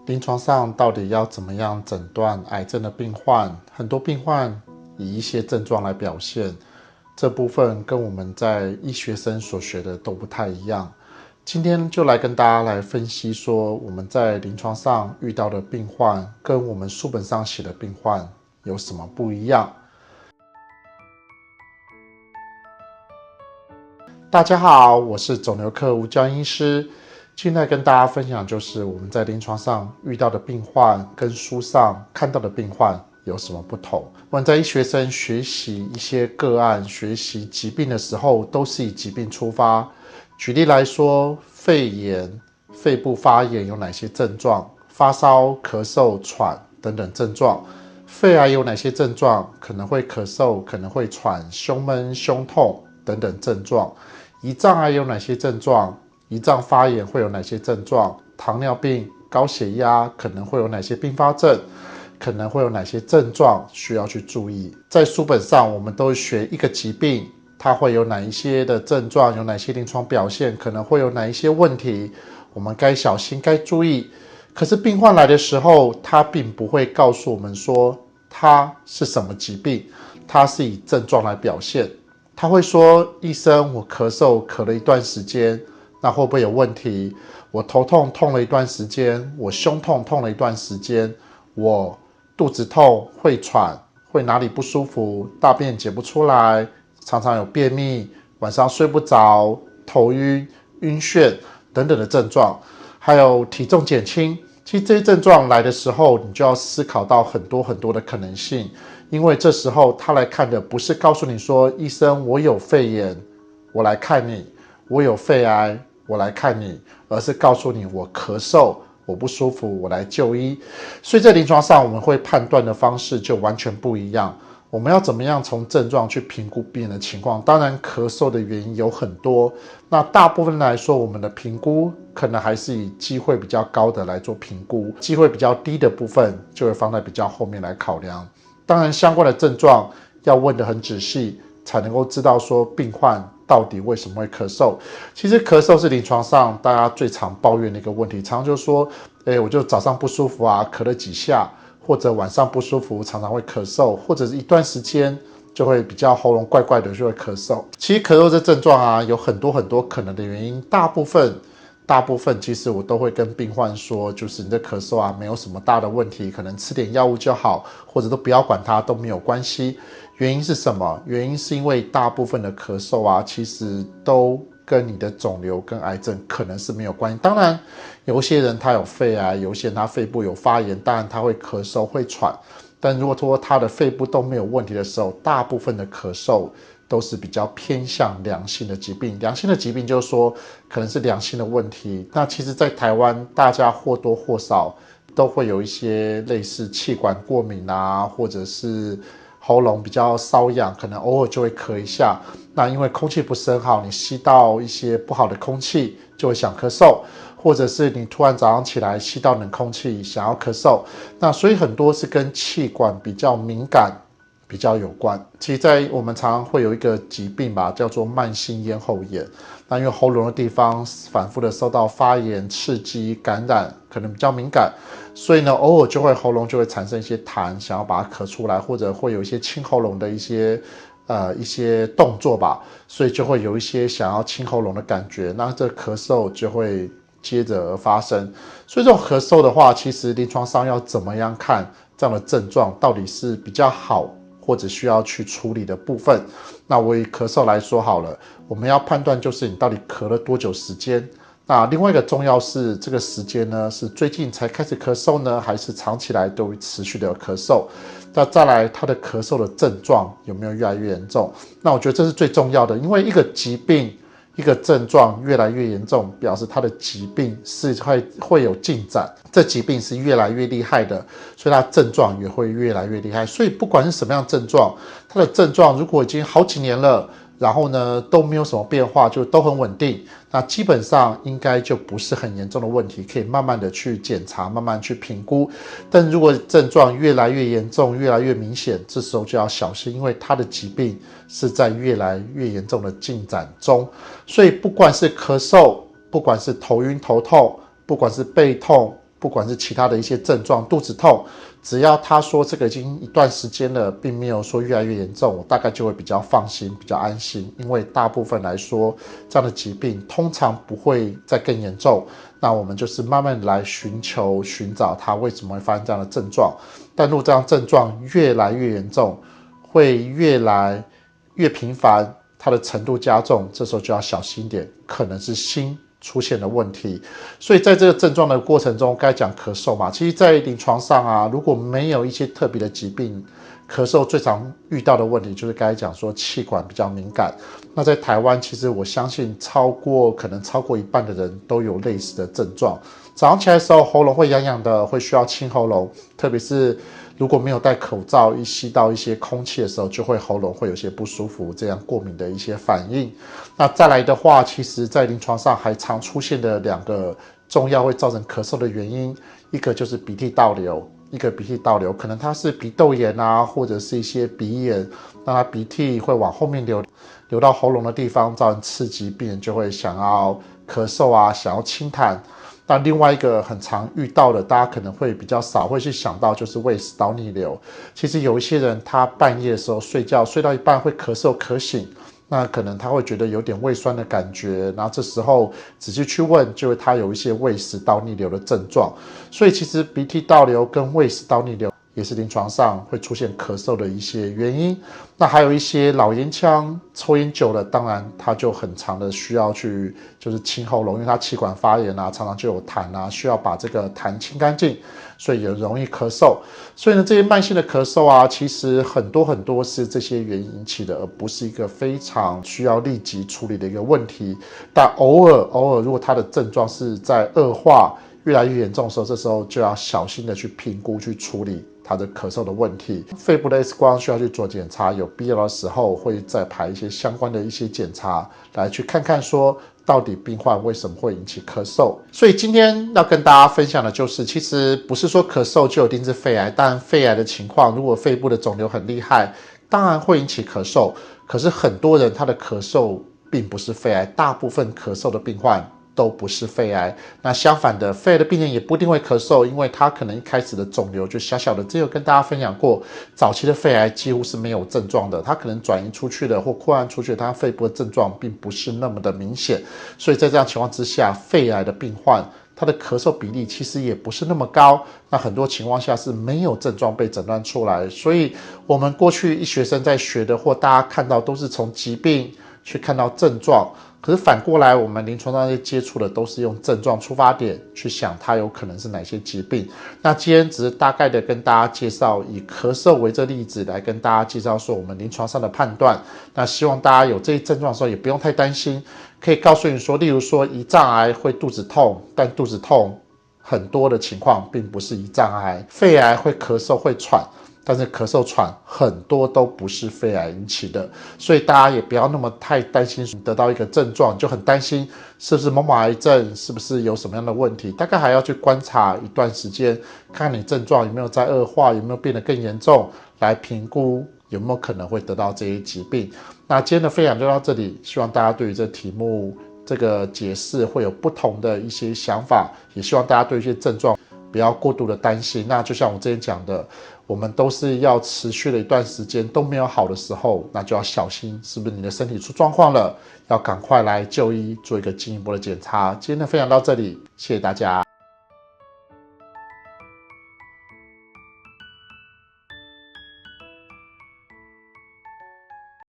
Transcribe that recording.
临床上到底要怎么样诊断癌症的病患？很多病患以一些症状来表现，这部分跟我们在医学生所学的都不太一样。今天就来跟大家来分析说，我们在临床上遇到的病患跟我们书本上写的病患有什么不一样。大家好，我是肿瘤科吴江医师。今天来跟大家分享就是我们在临床上遇到的病患跟书上看到的病患有什么不同。我们在医学生学习一些个案、学习疾病的时候，都是以疾病出发。举例来说，肺炎、肺部发炎有哪些症状？发烧、咳嗽、喘等等症状。肺癌有哪些症状？可能会咳嗽，可能会喘，胸闷、胸痛等等症状。胰脏癌有哪些症状？胰脏发炎会有哪些症状？糖尿病、高血压可能会有哪些并发症？可能会有哪些症状需要去注意？在书本上，我们都学一个疾病，它会有哪一些的症状，有哪些临床表现，可能会有哪一些问题，我们该小心、该注意。可是病患来的时候，他并不会告诉我们说他是什么疾病，他是以症状来表现。他会说：医生，我咳嗽咳了一段时间，那会不会有问题？我头痛痛了一段时间，我胸痛痛了一段时间，我肚子痛会喘，会哪里不舒服，大便解不出来，常常有便秘，晚上睡不着，头晕、晕眩等等的症状，还有体重减轻。其实这些症状来的时候，你就要思考到很多很多的可能性。因为这时候他来看的不是告诉你说，医生，我有肺炎，我来看你；我有肺癌，我来看你，而是告诉你我咳嗽，我不舒服，我来就医。所以在临床上，我们会判断的方式就完全不一样。我们要怎么样从症状去评估病人的情况？当然，咳嗽的原因有很多。那大部分来说，我们的评估可能还是以机会比较高的来做评估，机会比较低的部分就会放在比较后面来考量。当然，相关的症状要问得很仔细，才能够知道说病患到底为什么会咳嗽。其实咳嗽是临床上大家最常抱怨的一个问题，常常就说，我就早上不舒服啊，咳了几下，或者晚上不舒服，常常会咳嗽，或者是一段时间就会比较喉咙怪怪的就会咳嗽。其实咳嗽这症状啊，有很多很多可能的原因，大部分其实我都会跟病患说，就是你的咳嗽啊，没有什么大的问题，可能吃点药物就好，或者都不要管它都没有关系。原因是什么？原因是因为大部分的咳嗽啊，其实都跟你的肿瘤跟癌症可能是没有关系。当然，有些人他有肺癌，有些人他肺部有发炎，当然他会咳嗽会喘。但如果说他的肺部都没有问题的时候，大部分的咳嗽都是比较偏向良性的疾病。良性的疾病就是说可能是良性的问题。那其实在台湾大家或多或少都会有一些类似气管过敏啊，或者是喉咙比较瘙痒，可能偶尔就会咳一下。那因为空气不是很好，你吸到一些不好的空气就会想咳嗽，或者是你突然早上起来吸到冷空气想要咳嗽。那所以很多是跟气管比较敏感比较有关。其实在我们常常会有一个疾病吧，叫做慢性咽喉炎。那因为喉咙的地方反复的受到发炎、刺激、感染，可能比较敏感，所以呢，偶尔就会喉咙就会产生一些痰，想要把它咳出来，或者会有一些清喉咙的一些动作吧，所以就会有一些想要清喉咙的感觉，那这咳嗽就会接着而发生。所以这种咳嗽的话，其实临床上要怎么样看这样的症状到底是比较好，或者需要去处理的部分。那我以咳嗽来说好了，我们要判断就是你到底咳了多久时间。那另外一个重要是这个时间呢，是最近才开始咳嗽呢，还是长期来都会持续的咳嗽？那再来，他的咳嗽的症状有没有越来越严重？那我觉得这是最重要的，因为一个疾病、一个症状越来越严重，表示他的疾病是会有进展，这疾病是越来越厉害的，所以他症状也会越来越厉害。所以不管是什么样的症状，他的症状如果已经好几年了，然后呢都没有什么变化，就都很稳定，那基本上应该就不是很严重的问题，可以慢慢的去检查，慢慢去评估。但如果症状越来越严重，越来越明显，这时候就要小心，因为他的疾病是在越来越严重的进展中。所以不管是咳嗽，不管是头晕头痛，不管是背痛、不管是其他的一些症状，肚子痛，只要他说这个已经一段时间了，并没有说越来越严重，我大概就会比较放心，比较安心，因为大部分来说，这样的疾病通常不会再更严重。那我们就是慢慢来寻找它为什么会发生这样的症状。但如果这样症状越来越严重，会越来越频繁，它的程度加重，这时候就要小心一点，可能是心出现了问题。所以在这个症状的过程中，该讲咳嗽嘛，其实在临床上啊，如果没有一些特别的疾病，咳嗽最常遇到的问题就是刚才讲说气管比较敏感。那在台湾，其实我相信可能超过一半的人都有类似的症状。早上起来的时候，喉咙会痒痒的，会需要清喉咙，特别是如果没有戴口罩，一吸到一些空气的时候，就会喉咙会有些不舒服，这样过敏的一些反应。那再来的话，其实在临床上还常出现的2个重要会造成咳嗽的原因，一个就是鼻涕倒流。可能它是鼻窦炎啊，或者是一些鼻炎，那它鼻涕会往后面流到喉咙的地方，造成刺激，病人就会想要咳嗽啊，想要清痰。那另外一个很常遇到的，大家可能会比较少会去想到，就是胃食道逆流。其实有一些人他半夜的时候睡觉，睡到一半会咳嗽咳醒，那可能他会觉得有点胃酸的感觉，然后这时候仔细去问，就会他有一些胃食道逆流的症状。所以其实鼻涕倒流跟胃食道逆流也是临床上会出现咳嗽的一些原因。那还有一些老烟枪抽烟久了，当然他就很长的需要去就是清喉咙，因为他气管发炎啊，常常就有痰啊，需要把这个痰清干净，所以也容易咳嗽。所以呢，这些慢性的咳嗽啊，其实很多是这些原因引起的，而不是一个非常需要立即处理的一个问题。但偶尔如果他的症状是在恶化越来越严重的时候，这时候就要小心的去评估去处理他的咳嗽的问题。肺部的 X 光需要去做检查，有必要的时候会再排一些相关的一些检查，来去看看说到底病患为什么会引起咳嗽。所以今天要跟大家分享的就是，其实不是说咳嗽就一定是肺癌，当然肺癌的情况，如果肺部的肿瘤很厉害，当然会引起咳嗽。可是很多人他的咳嗽并不是肺癌，大部分咳嗽的病患都不是肺癌。那相反的，肺癌的病人也不一定会咳嗽，因为他可能一开始的肿瘤就小小的，这有跟大家分享过，早期的肺癌几乎是没有症状的，他可能转移出去了或扩散出去，他肺部的症状并不是那么的明显。所以在这样情况之下，肺癌的病患他的咳嗽比例其实也不是那么高，那很多情况下是没有症状被诊断出来。所以我们过去医学生在学的，或大家看到都是从疾病去看到症状，可是反过来，我们临床上接触的都是用症状出发点去想它有可能是哪些疾病。那今天只是大概的跟大家介绍，以咳嗽为这例子来跟大家介绍说我们临床上的判断。那希望大家有这些症状的时候也不用太担心，可以告诉你说，例如说胰脏癌会肚子痛，但肚子痛很多的情况并不是胰脏癌，肺癌会咳嗽会喘，但是咳嗽喘很多都不是肺癌引起的，所以大家也不要那么太担心得到一个症状就很担心是不是某某癌症，是不是有什么样的问题，大概还要去观察一段时间，看你症状有没有在恶化，有没有变得更严重，来评估有没有可能会得到这些疾病。那今天的分享就到这里，希望大家对于这题目这个解释会有不同的一些想法，也希望大家对一些症状不要过度的担心。那就像我之前讲的，我们都是要持续的一段时间都没有好的时候，那就要小心是不是你的身体出状况了，要赶快来就医做一个进一步的检查。今天的分享到这里，谢谢大家。